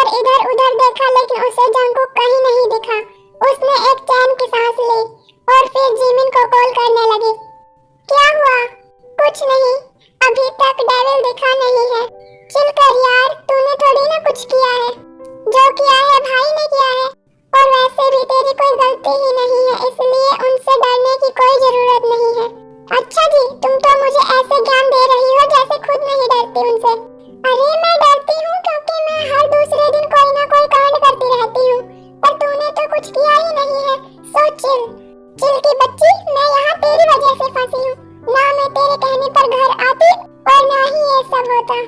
कर इधर उधर देखा लेकिन उसे जंगकुक कहीं नहीं दिखा। उसने एक चैन की सांस ली और फिर जिमिन को कॉल करने लगी। क्या हुआ? कुछ नहीं, अभी तक डेविल दिखा नहीं है। चिल कर यार, तूने थोड़ी ना कुछ किया है। जो किया है भाई ने किया है, और वैसे भी तेरी कोई गलती ही नहीं है, इसलिए उनसे डरने की कोई जरूरत नहीं है। अच्छा जी, तुम तो मुझे ऐसे ज्ञान दे रही हो जैसे खुद नहीं डरती उनसे। अरे मैं डरती हूँ क्योंकि मैं हर दूसरे दिन कोई ना कोई कांड करती रहती हूँ, पर तूने तो कुछ किया ही नहीं है। So chill. चिल की बच्ची, मैं यहाँ तेरी वजह से फंसी हूँ। ना मैं तेरे कहने पर घर आती और ना ही ये सब होता।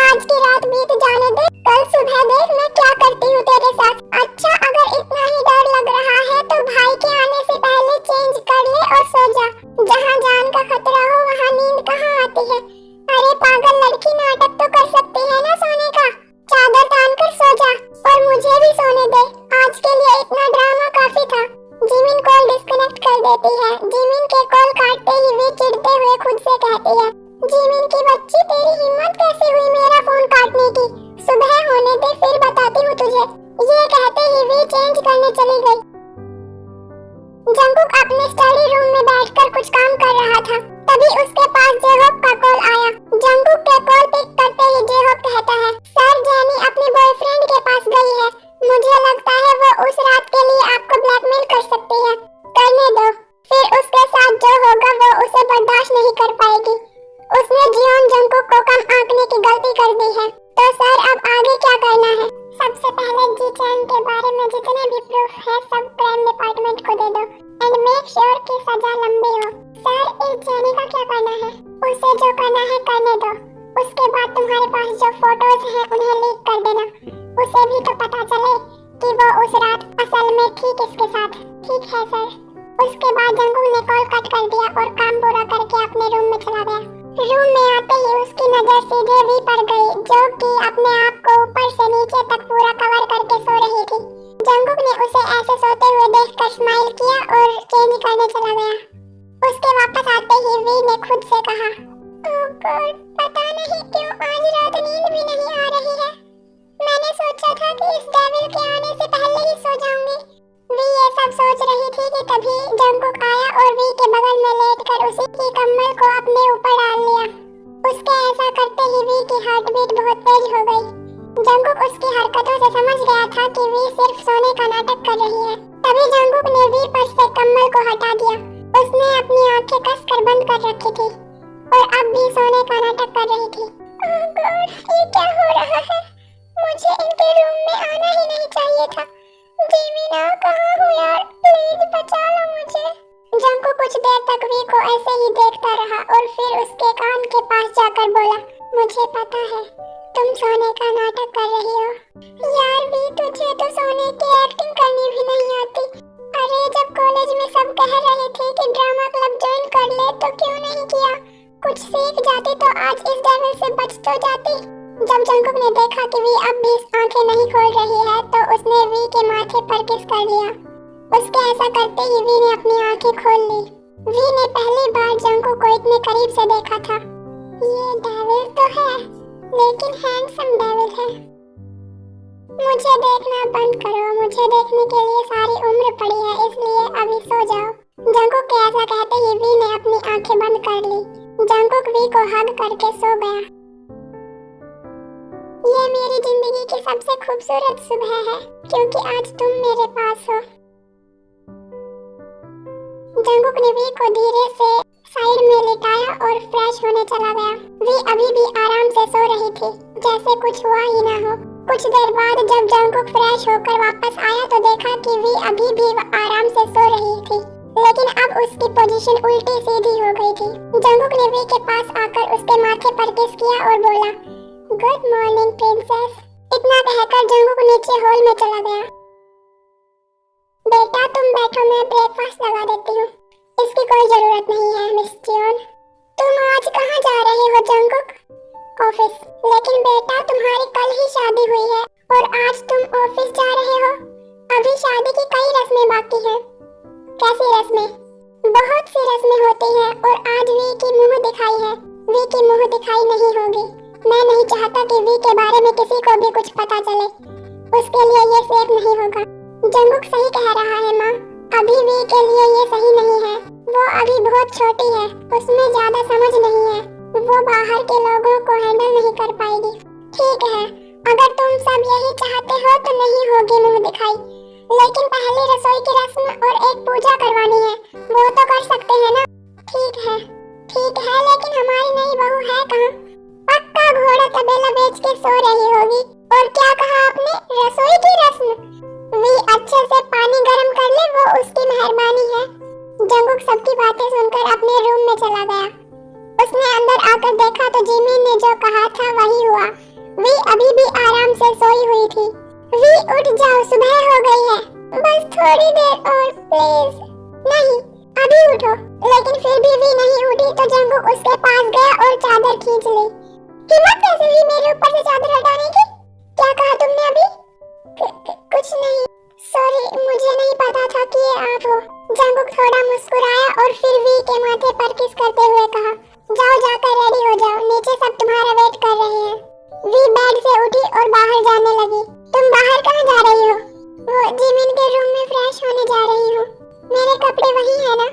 आज की रात बीत जाने दे, कल सुबह देख मैं क्या करती हूँ तेरे साथ। अच्छा, अगर इतना ही डर लग रहा है तो भाई के आने से पहले चेंज कर ले और सो जा। जहाँ जान का खतरा हो वहाँ नींद कहाँ आती है। अरे पागल लड़की, नाटक तो कर सकती है ना सोने का। चादर तान कर सो जा और मुझे भी सोने दे। आज के लिए इतना ड्रामा काफी था। जिमिन कॉल डिस्कनेक्ट कर देती है। जिमिन के कॉल काटते ही वी चिढ़ते हुए खुद से कहती है, जिमिन की बच्ची, तेरी हिम्मत कैसे हुई मेरा फोन काटने की? सुबह होने दे, फिर बताती हूँ तुझे। ये कहते ही वी चेंज करने चली गई। जंगकुक अपने स्टडी रूम में बैठकर कुछ काम कर रहा था। तभी उसके पास जेहोक का कॉल आया। जंगकुक के कॉल पिक करते ही जेहोक कहता है, सर जेनी अपने बॉयफ्रेंड के पास गई है। मुझे लगता है वो उस रात के लिए आपको ब्लैकमेल कर सकती है। करने दो, फिर उसके साथ जो होगा वो उसे बर्दाश्त नहीं कर पाएगी। उसने जियोन जंगकुक को कम आंकने की गलती कर दी है। तो सर अब आगे क्या करना है? सबसे पहले जी चैन के बारे में जितने भी प्रूफ है सब क्राइम डिपार्टमेंट को दे दो एंड मेक श्योर कि सजा लंबी हो। सर, इस जेनी का क्या करना है? उसे जो करना है करने दो। उसके बाद तुम्हारे पास जो फोटोज हैं उन्हें लीक कर देना। उसे भी तो पता चले कि वो उस रात असल में थी किसके साथ। ठीक है सर। उसके बाद जंगकुक ने कॉल कट कर दिया और काम पूरा करके अपने रूम में चला गया। रूम में आते ही उसकी नजर सीधे वी पर गई, जो कि अपने आप को ऊपर से नीचे तक पूरा कवर करके सो रही थी। जंगकुक ने उसे ऐसे सोते हुए देखकर स्माइल किया और चेंज करने चला गया। उसके वापस आते ही वी ने खुद से कहा, ओह गॉड, पता नहीं क्यों आज रात नींद भी नहीं आ रही है। मैंने सोचा था कि इस डेविल के आने से पहले ही सो जाऊंगी। वी ये सब सोच रही थी कि तभी जंगकुक आया और वी के बगल में लेटकर उसी की कम्बल को अपने ऊपर डाल लिया। उसके ऐसा करते ही वी की हार्ट बीट बहुत तेज हो गई। जंगकुक उसकी हरकतों से समझ गया था कि वी सिर्फ सोने का नाटक कर रही है। तभी जंगकुक ने वी पर से कम्बल को हटा दिया। उसने अपनी आंखें कसकर बंद कर रखी थी और अब भी सोने का नाटक कर रही थी। ओह गॉड, ये क्या हो रहा है? मुझे इनके रूम में आना ही नहीं चाहिए था। जिमिना, कहाँ हो यार? प्लीज बचा लो मुझे। जंगकुक कुछ देर तक वी को ऐसे ही देखता रहा और फिर उसके कान के पास जाकर बोला, मुझे पता है तुम सोने का नाटक कर रही हो। यार वी, तुझे तो सोने की एक्टिंग करनी भी नहीं आती। अरे जब कॉलेज में सब कह रहे थे कि ड्रामा क्लब ज्वाइन कर ले तो क्यों नहीं किया? कुछ सीख जाती तो आज इस डेविल से बच तो जाती। जब जंगकुक ने देखा कि वी अब भी आंखें नहीं खोल रही है तो उसने वी के माथे पर किस कर लिया। उसके ऐसा करते ही वी ने अपनी आंखें खोल ली। वी ने पहली बार जंगकुक को इतने करीब से देखा था। ये डेविल तो है, लेकिन हैंडसम डेविल है। मुझे देखना बंद करो, मुझे देखने के लिए सारी उम्र पड़ी है, इसलिए अभी सो जाओ। जंगकुक के ऐसा कहते ही वी ने अपनी आंखें बंद कर ली। जंगकुक वी को हग करके सो गया। ये मेरी जिंदगी की सबसे खूबसूरत सुबह है क्योंकि आज तुम मेरे पास हो। जंगकुक ने वी को धीरे से साइड में लिटाया और फ्रेश होने चला गया। वी अभी भी आराम से सो रही थी, जैसे कुछ हुआ ही ना हो। कुछ देर बाद जब जंगकुक फ्रेश होकर वापस आया तो देखा कि वी अभी भी आराम से सो रही थी, लेकिन अब उसकी पोजीशन उल्टी सीधी हो गई थी। जंगकुक ने वी के पास आकर उसके माथे पर किस किया और बोला, गुड मॉर्निंग प्रिंसेस। इतना कहकर जंगकुक नीचे हॉल में चला गया। बेटा तुम बैठो, मैं ब्रेकफास्ट लगा देती हूँ। इसकी कोई जरूरत नहीं है मिस जियोन। तुम आज कहाँ जा रहे हो जंगकुक? ऑफिस। लेकिन बेटा तुम्हारी कल ही शादी हुई है और आज तुम ऑफिस जा रहे हो। अभी शादी की कई रस्में बाकी हैं। कैसी रस्में? बहुत सी रस्में होती हैं और आज वी की मुंह दिखाई है। वी की मुंह दिखाई नहीं होगी। मैं नहीं चाहता कि वी के बारे में किसी को भी कुछ पता चले। नहीं होगा। जंगकुक सही कह रहा है माँ, अभी वी के लिए ये सही नहीं है। वो अभी बहुत छोटी है, उसमें ज्यादा समझ नहीं है, वो बाहर के लोगों को हैंडल नहीं कर पाएगी। ठीक है, अगर तुम सब यही चाहते हो तो नहीं होगी मुंह दिखाई, लेकिन पहले रसोई की रस्म और एक पूजा करवानी है, वो तो कर सकते हैं ना। ठीक है लेकिन हमारी नई बहू है कहाँ? पक्का घोड़ा तबेला बेच के सो रही होगी। और क्या कहा आपने, रसोई की रस्म? वी अच्छे से पानी गर्म कर ले, वो उसकी मेहरबानी है। जंगकुक सबकी बातें सुनकर अपने रूम में चला गया। उसने अंदर आकर देखा तो जिमिन ने जो कहा था वही हुआ। वी अभी भी आराम से सोई हुई थी। वी उठ जाओ, सुबह हो गई है, बस थोड़ी देर और प्लीज। नहीं, अभी उठो। लेकिन फिर भी वी नहीं उठी तो जंगकुक उसके पास गया और चादर खींच ली। हिम्मत कैसे हुई मेरे ऊपर से चादर हटाने की? क्या कहा तुमने अभी? कुछ नहीं, सॉरी, मुझे नहीं पता था कि ये आप हो। जंगकुक थोड़ा मुस्कुराया और फिर वी के माथे पर किस करते हुए कहा, जाओ जाकर रेडी हो जाओ, नीचे सब तुम्हारा वेट कर रहे हैं। वी बेड से उठी और बाहर जाने लगी। तुम बाहर कहाँ जा रही हो? वो जिमिन के रूम में फ्रेश होने जा रही हूँ। मेरे कपड़े वही है ना?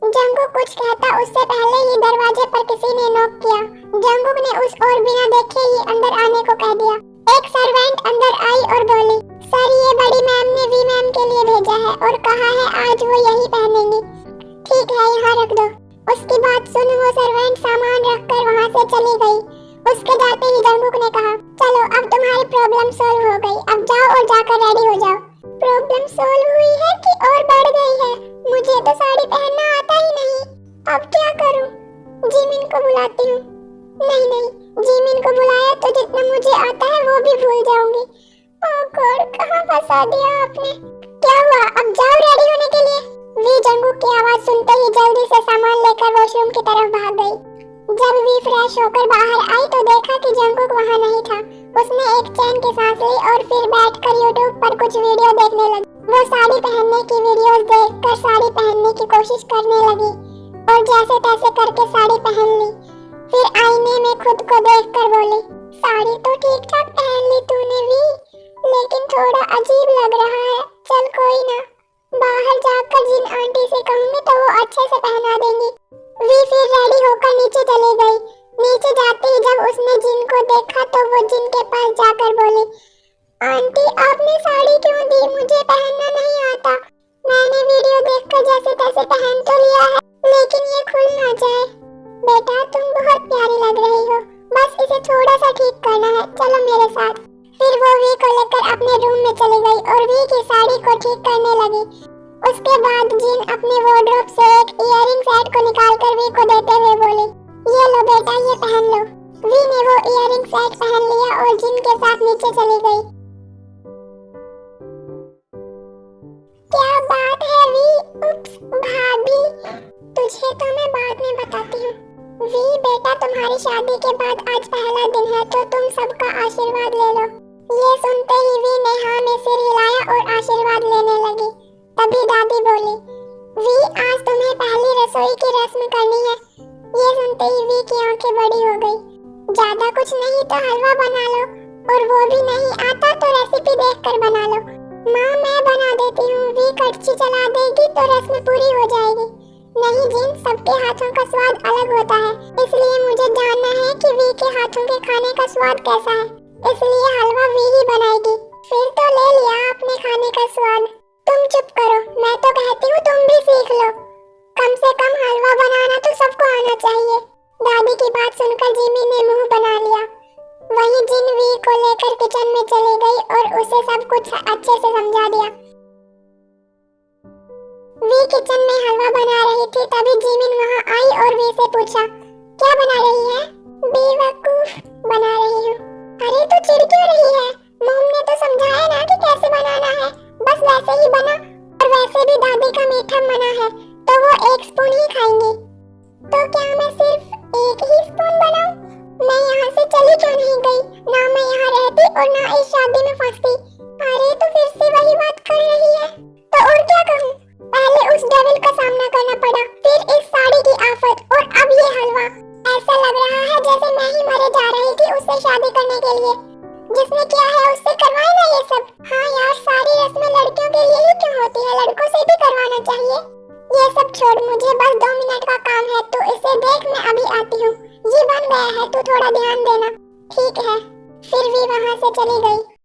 जंगकुक कुछ कहता उससे पहले ही दरवाजे पर किसी ने नॉक किया। जंगकुक ने उस ओर बिना देखे ही अंदर आने को कह दिया। एक सर्वेंट अंदर आई और बोली, सर ये बड़ी मैम ने वी मैम के लिए भेजा है और कहा है आज वो यही पहनेंगी। ठीक है, यहाँ रख दो। उसकी बात सुन वो सर्वेंट सामान रखकर वहाँ से चली गई। उसके जाते ही जंगकुक ने कहा, चलो अब तुम्हारी प्रॉब्लम सॉल्व हो गई, अब जाओ और जाकर रेडी हो जाओ। प्रॉब्लम सॉल्व हुई है कि और बढ़ गई है? मुझे तो साड़ी पहनना आता ही नहीं, अब क्या करूं? जिमिन को बुलाती हूँ। नहीं, जिमिन को बुलाया तो जितना मुझे आता है वो भी भूल जाऊंगी। ओह गॉड, कहाँ फंसा दिया आपने? क्या हुआ, अब जाओ रेडी होने के लिए। वी जंगकुक की आवाज सुनते ही जल्दी से सामान लेकर वॉशरूम की तरफ भाग गई। जब वी फ्रेश होकर बाहर आई तो देखा कि जंगकुक वहाँ नहीं था। उसने एक चैन की सांस ली और फिर बैठकर यूट्यूब पर कुछ वीडियो देखने लगी। वो साड़ी पहनने की वीडियोस देखकर साड़ी पहनने की कोशिश करने लगी और जैसे तैसे करके साड़ी पहन ली। फिर आईने में खुद को देखकर बोली, साड़ी तो ठीक ठाक पहन ली तूने वी, लेकिन थोड़ा अजीब लग रहा है। चल कोई ना, बाहर जाकर जिन आंटी से कहूंगी तो वो अच्छे से पहना देंगी। वी फिर रेडी होकर नीचे चली गई। नीचे जाते ही जब उसने जिन को देखा तो वो जिन के पास जाकर बोली, आंटी आपने साड़ी क्यों दी? मुझे पहनना नहीं आता। मैंने वीडियो देखकर जैसे तैसे पहन तो लिया है, लेकिन ये खुल ना जाए। बेटा तुम बहुत प्यारी लग रही हो, बस इसे थोड़ा सा ठीक करना है, चलो मेरे साथ। फिर वो वी को लेकर अपने रूम में चली गई और वी की साड़ी को ठीक करने लगी। उसके बाद जिन अपने वार्डरोब से एक इयररिंग सेट को निकालकर वी को देते हुए बोली, ये लो बेटा, ये पहन लो। वी ने वो इयररिंग सेट पहन लिया और जिन के साथ नीचे चली गई। क्या बात है वी? उप्स भाभी, तुझे तो मैं बाद में बताती हूँ। वी बेटा, तुम्हारी शादी के बाद आज पहला दिन है तो तुम सबका आशीर्वाद ले लो। ये सुनते ही वी ने हाँ में सिर हिलाया और आशीर्वाद लेने लगी। तभी दादी बोली, वी आज तुम्हें पहली रसोई की रस्म करनी है। ये सुनते ही वी की आंखें बड़ी हो गई। ज्यादा कुछ नहीं तो हलवा बना लो, और वो भी नहीं आता तो रेसिपी देखकर बना लो। माँ मैं बना देती हूँ, वी कड़छी चला देगी तो रस्म पूरी हो जाएगी। नहीं जिन, सबके हाथों का स्वाद अलग होता है, इसलिए मुझे जानना है कि वी के हाथों के खाने का स्वाद कैसा है, इसलिए हलवा वी ही बनाएगी। फिर तो ले लिया आपने खाने का स्वाद। तुम चुप करो, मैं तो कहती हूँ तुम भी सीख लो, कम से कम हलवा बनाना तो सबको आना चाहिए। दादी की बात सुनकर जिमी ने मुंह बना लिया। वहीं जिन वी को लेकर किचन में चली गई और उसे सब कुछ अच्छे से समझा दिया। वी किचन में हलवा बना रही थी, तभी जिमिन वहां आई और वी से पूछा, क्या बना रही है? बेवकूफ, बना रही हूँ। अरे तो चिढ़ क्यों रही है? मॉम ने तो समझाया ना कि कैसे बनाना है, बस वैसे ही बना। और वैसे भी दादी का मीठा मना है तो वो 1 स्पून ही खाएंगी। तो क्या मैं सिर्फ 1 ही स्पून बनाऊं? मैं यहाँ से चली क्यों नहीं गई? ना मैं यहाँ रहती और ना इस शादी में फंसती। अरे तो फिर से वही बात कर रही है, तो और क्या कहूँ? पहले उस डेविल का सामना करना पड़ा, फिर इस साड़ी की आफत और अब ये हलवा। ऐसा लग रहा है जैसे मैं ही मरे जा रही थी उससे शादी करने के लिए। जिसने किया है उससे करवाए ना ये सब। हाँ यार, सारी रस्में चाहिए। ये सब छोड़, मुझे बस 2 मिनट का काम है, तो इसे देख मैं अभी आती हूँ। ये बन गया है, तू थोड़ा ध्यान देना। ठीक है। फिर भी वहाँ से चली गई।